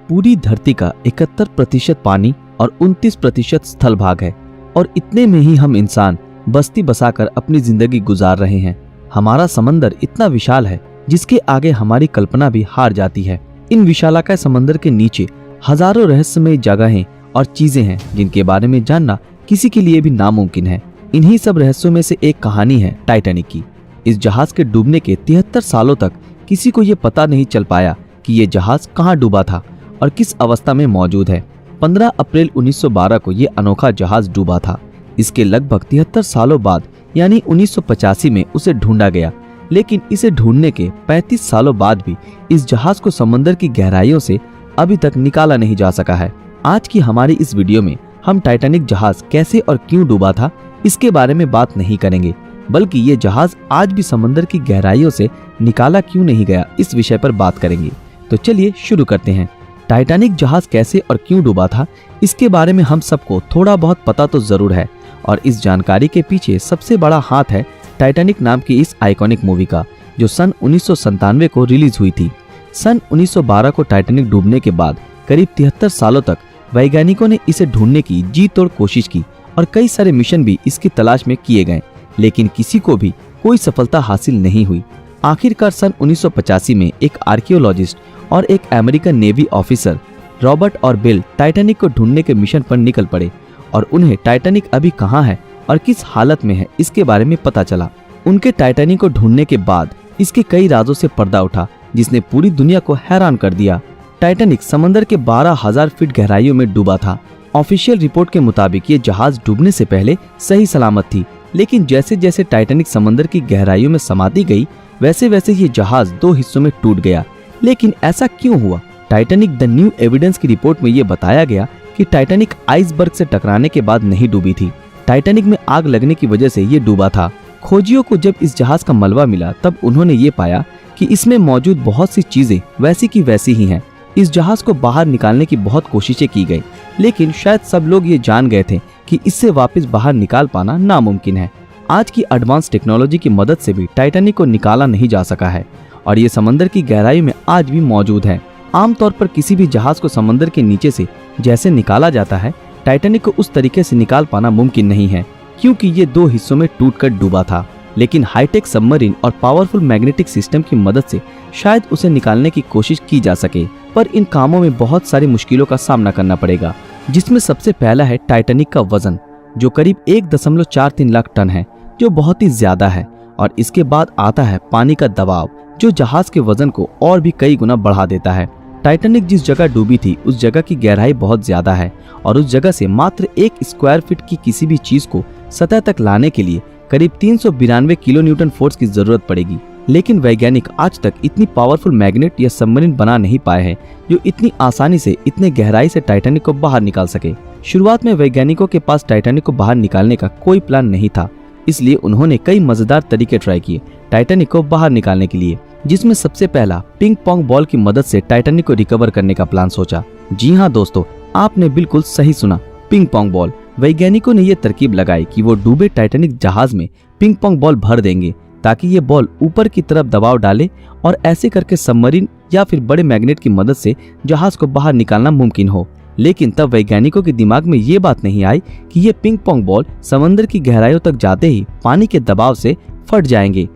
पूरी धरती का 71% पानी और 29% स्थल भाग है और इतने में ही हम इंसान बस्ती बसाकर अपनी जिंदगी गुजार रहे हैं। हमारा समंदर इतना विशाल है जिसके आगे हमारी कल्पना भी हार जाती है। इन विशालाकाय समंदर के नीचे हजारों रहस्यमय जगहें और चीजें हैं जिनके बारे में जानना किसी के लिए भी नामुमकिन है। इन्हीं सब रहस्यों में से एक कहानी है टाइटैनिक की। इस जहाज के डूबने के 73 सालों तक किसी को ये पता नहीं चल पाया कि ये जहाज कहाँ डूबा था और किस अवस्था में मौजूद है। 15 अप्रैल 1912 को ये अनोखा जहाज डूबा था। इसके लगभग 73 सालों बाद यानी 1985 में उसे ढूंढा गया, लेकिन इसे ढूंढने के 35 सालों बाद भी इस जहाज को समंदर की गहराइयों से अभी तक निकाला नहीं जा सका है। आज की हमारी इस वीडियो में हम टाइटैनिक जहाज कैसे और क्यों डूबा था इसके बारे में बात नहीं करेंगे, बल्कि ये जहाज आज भी समंदर की गहराइयों से निकाला क्यों नहीं गया इस विषय पर बात करेंगे। तो चलिए शुरू करते हैं। टाइटैनिक जहाज कैसे और क्यों डूबा था इसके बारे में हम सबको थोड़ा बहुत पता तो जरूर है, और इस जानकारी के पीछे सबसे बड़ा हाथ है टाइटैनिक नाम की इस आइकॉनिक मूवी का, जो सन 1997 को रिलीज हुई थी। सन 1912 को टाइटैनिक डूबने के बाद करीब 73 सालों तक वैज्ञानिकों ने इसे ढूंढने की जी तोड़ कोशिश की और कई सारे मिशन भी इसकी तलाश में किए गए, लेकिन किसी को भी कोई सफलता हासिल नहीं हुई। आखिरकार सन 1985 में एक आर्कियोलॉजिस्ट और एक अमेरिकन नेवी ऑफिसर रॉबर्ट और बिल टाइटैनिक को ढूंढने के मिशन पर निकल पड़े और उन्हें टाइटैनिक अभी कहाँ है और किस हालत में है इसके बारे में पता चला। उनके टाइटैनिक को ढूंढने के बाद इसके कई राजों से पर्दा उठा जिसने पूरी दुनिया को हैरान कर दिया। टाइटैनिक समंदर के 12,000 फीट गहराइयों में डूबा था। ऑफिशियल रिपोर्ट के मुताबिक ये जहाज डूबने से पहले सही सलामत थी, लेकिन जैसे जैसे टाइटैनिक समंदर की गहराइयों में समाती गई वैसे वैसे ये जहाज 2 हिस्सों में टूट गया। लेकिन ऐसा क्यों हुआ? टाइटैनिक द न्यू एविडेंस की रिपोर्ट में ये बताया गया कि टाइटैनिक आइसबर्ग से टकराने के बाद नहीं डूबी थी। टाइटैनिक में आग लगने की वजह से ये डूबा था। खोजियों को जब इस जहाज का मलबा मिला तब उन्होंने ये पाया कि इसमें मौजूद बहुत सी चीजें वैसी की वैसी ही हैं। इस जहाज को बाहर निकालने की बहुत कोशिशें की गई, लेकिन शायद सब लोग ये जान गए थे कि इससे वापस बाहर निकाल पाना नामुमकिन है। आज की एडवांस टेक्नोलॉजी की मदद से भी टाइटैनिक को निकाला नहीं जा सका है और ये समंदर की गहराई में आज भी मौजूद है। आमतौर पर किसी भी जहाज को समंदर के नीचे से जैसे निकाला जाता है, टाइटैनिक को उस तरीके से निकाल पाना मुमकिन नहीं है, क्योंकि ये 2 हिस्सों में टूटकर डूबा था। लेकिन हाईटेक सबमरीन और पावरफुल मैग्नेटिक सिस्टम की मदद से शायद उसे निकालने की कोशिश की जा सके, पर इन कामों में बहुत सारी मुश्किलों का सामना करना पड़ेगा, जिसमें सबसे पहला है टाइटैनिक का वजन, जो करीब 1.43 लाख टन है, जो बहुत ही ज्यादा है। और इसके बाद आता है पानी का दबाव, जो जहाज के वजन को और भी कई गुना बढ़ा देता है। टाइटैनिक जिस जगह डूबी थी उस जगह की गहराई बहुत ज्यादा है और उस जगह से मात्र 1 स्क्वायर फीट की किसी भी चीज को सतह तक लाने के लिए करीब 392 किलो न्यूटन फोर्स की जरूरत पड़ेगी। लेकिन वैज्ञानिक आज तक इतनी पावरफुल मैग्नेट या सबमरीन बना नहीं पाए हैं जो इतनी आसानी से इतने गहराई से टाइटैनिक को बाहर निकाल सके। शुरुआत में वैज्ञानिकों के पास टाइटैनिक को बाहर निकालने का कोई प्लान नहीं था, इसलिए उन्होंने कई मजेदार तरीके ट्राई किए टाइटैनिक को बाहर निकालने के लिए, जिसमें सबसे पहला पिंग पोंग बॉल की मदद से टाइटैनिक को रिकवर करने का प्लान सोचा। जी हाँ दोस्तों, आपने बिल्कुल सही सुना, पिंग पोंग बॉल। वैज्ञानिकों ने ये तरकीब लगाई कि वो डूबे टाइटैनिक जहाज में पिंग पोंग बॉल भर देंगे ताकि ये बॉल ऊपर की तरफ दबाव डाले और ऐसे करके सबमरीन या फिर बड़े मैग्नेट की मदद से जहाज को बाहर निकालना मुमकिन हो। लेकिन तब वैज्ञानिकों के दिमाग में ये बात नहीं आई कि ये पिंग पोंग बॉल समंदर की गहराइयों तक जाते ही पानी के दबाव से फट जाएंगे।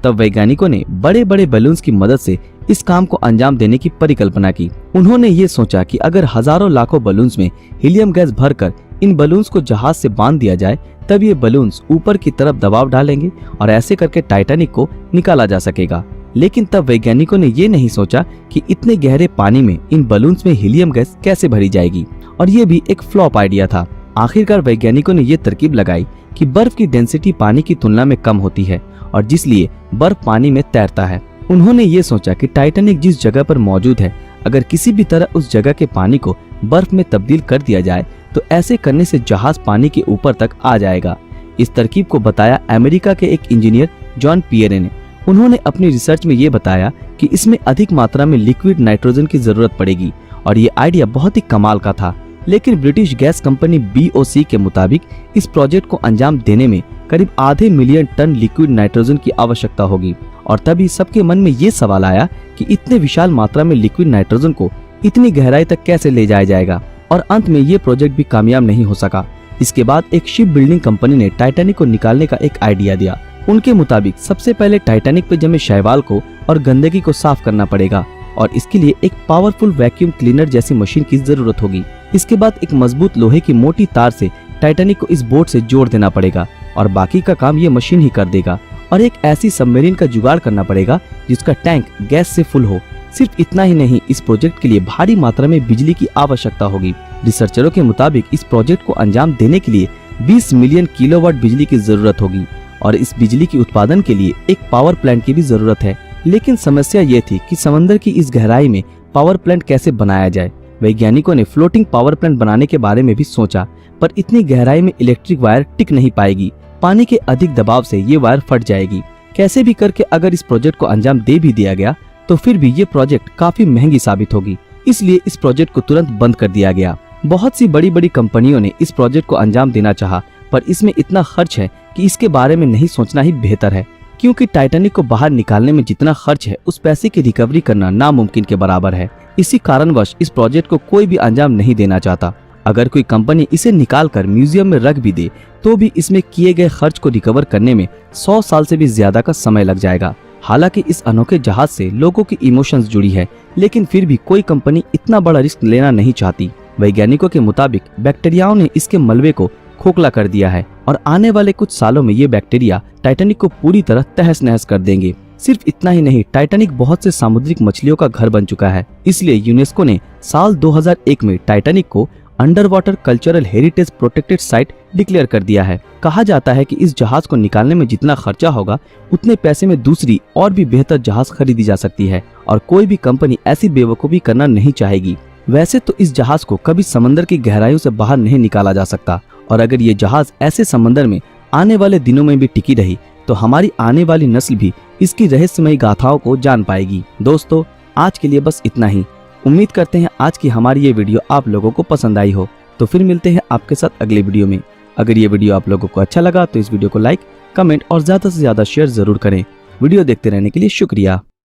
तब वैज्ञानिकों ने बड़े बड़े बलून्स की मदद से इस काम को अंजाम देने की परिकल्पना की। उन्होंने ये सोचा कि अगर हजारों लाखों बलून्स में हीलियम गैस भरकर इन बलून्स को जहाज से बांध दिया जाए तब ये बलून्स ऊपर की तरफ दबाव डालेंगे और ऐसे करके टाइटैनिक को निकाला जा सकेगा। लेकिन तब वैज्ञानिकों ने ये नहीं सोचा कि इतने गहरे पानी में इन बलून्स में हीलियम गैस कैसे भरी जाएगी, और ये भी एक फ्लॉप आइडिया था। आखिरकार वैज्ञानिकों ने ये तरकीब लगाई कि बर्फ की डेंसिटी पानी की तुलना में कम होती है और जिसलिए बर्फ पानी में तैरता है। उन्होंने ये सोचा कि टाइटैनिक जिस जगह पर मौजूद है, अगर किसी भी तरह उस जगह के पानी को बर्फ में तब्दील कर दिया जाए तो ऐसे करने से जहाज पानी के ऊपर तक आ जाएगा। इस तरकीब को बताया अमेरिका के एक इंजीनियर जॉन पियरे ने। उन्होंने अपनी रिसर्च में ये बताया कि इसमें अधिक मात्रा में लिक्विड नाइट्रोजन की जरूरत पड़ेगी और ये आइडिया बहुत ही कमाल का था। लेकिन ब्रिटिश गैस कंपनी BOC के मुताबिक इस प्रोजेक्ट को अंजाम देने में करीब आधे मिलियन टन लिक्विड नाइट्रोजन की आवश्यकता होगी और तभी सबके मन में ये सवाल आया कि इतने विशाल मात्रा में लिक्विड नाइट्रोजन को इतनी गहराई तक कैसे ले जाया जाएगा। और अंत में ये प्रोजेक्ट भी कामयाब नहीं हो सका। इसके बाद एक शिप बिल्डिंग कंपनी ने टाइटैनिक को निकालने का एक आइडिया दिया। उनके मुताबिक सबसे पहले टाइटैनिक पे जमे शैवाल को और गंदगी को साफ करना पड़ेगा और इसके लिए एक पावरफुल वैक्यूम क्लीनर जैसी मशीन की जरूरत होगी। इसके बाद एक मजबूत लोहे की मोटी तार से टाइटैनिक को इस बोट से जोड़ देना पड़ेगा और बाकी का काम ये मशीन ही कर देगा। और एक ऐसी सबमरीन का जुगाड़ करना पड़ेगा जिसका टैंक गैस से फुल हो। सिर्फ इतना ही नहीं, इस प्रोजेक्ट के लिए भारी मात्रा में बिजली की आवश्यकता होगी। रिसर्चरों के मुताबिक इस प्रोजेक्ट को अंजाम देने के लिए 20 मिलियन किलोवाट बिजली की जरूरत होगी और इस बिजली के उत्पादन के लिए एक पावर प्लांट की भी जरूरत है। लेकिन समस्या ये थी कि समंदर की इस गहराई में पावर प्लांट कैसे बनाया जाए। वैज्ञानिकों ने फ्लोटिंग पावर प्लांट बनाने के बारे में भी सोचा, पर इतनी गहराई में इलेक्ट्रिक वायर टिक नहीं पाएगी। पानी के अधिक दबाव से ये वायर फट जाएगी। कैसे भी करके अगर इस प्रोजेक्ट को अंजाम दे भी दिया गया तो फिर भी ये प्रोजेक्ट काफी महंगी साबित होगी। इसलिए इस प्रोजेक्ट को तुरंत बंद कर दिया गया। बहुत सी बड़ी बड़ी कंपनियों ने इस प्रोजेक्ट को अंजाम देना चाहा, पर इसमें इतना खर्च है कि इसके बारे में नहीं सोचना ही बेहतर है, क्योंकि टाइटैनिक को बाहर निकालने में जितना खर्च है उस पैसे की रिकवरी करना नामुमकिन के बराबर है। इसी कारणवश इस प्रोजेक्ट को कोई भी अंजाम नहीं देना चाहता। अगर कोई कंपनी इसे निकालकर म्यूजियम में रख भी दे तो भी इसमें किए गए खर्च को रिकवर करने में 100 साल से भी ज्यादा का समय लग जाएगा। हालांकि इस अनोखे जहाज से लोगों की इमोशंस जुड़ी है, लेकिन फिर भी कोई कंपनी इतना बड़ा रिस्क लेना नहीं चाहती। वैज्ञानिकों के मुताबिक बैक्टीरियाओं ने इसके मलबे को खोखला कर दिया है और आने वाले कुछ सालों में ये बैक्टीरिया टाइटैनिक को पूरी तरह तहस नहस कर देंगे। सिर्फ इतना ही नहीं, टाइटैनिक बहुत से सामुद्रिक मछलियों का घर बन चुका है। इसलिए यूनेस्को ने साल 2001 में टाइटैनिक को under water cultural heritage protected site declare कर दिया है। कहा जाता है कि इस जहाज को निकालने में जितना खर्चा होगा उतने पैसे में दूसरी और भी बेहतर जहाज खरीदी जा सकती है और कोई भी कंपनी ऐसी बेवकूफी करना नहीं चाहेगी। वैसे तो इस जहाज को कभी समंदर की गहराइयों से बाहर नहीं निकाला जा सकता और अगर ये जहाज ऐसे समंदर में आने वाले दिनों में भी टिकी रही तो हमारी आने वाली नस्ल भी इसकी रहस्यमयी गाथाओं को जान पाएगी। दोस्तों, आज के लिए बस इतना ही। उम्मीद करते हैं आज की हमारी ये वीडियो आप लोगों को पसंद आई हो। तो फिर मिलते हैं आपके साथ अगले वीडियो में। अगर ये वीडियो आप लोगों को अच्छा लगा तो इस वीडियो को लाइक, कमेंट और ज्यादा से ज्यादा शेयर जरूर करें। वीडियो देखते रहने के लिए शुक्रिया।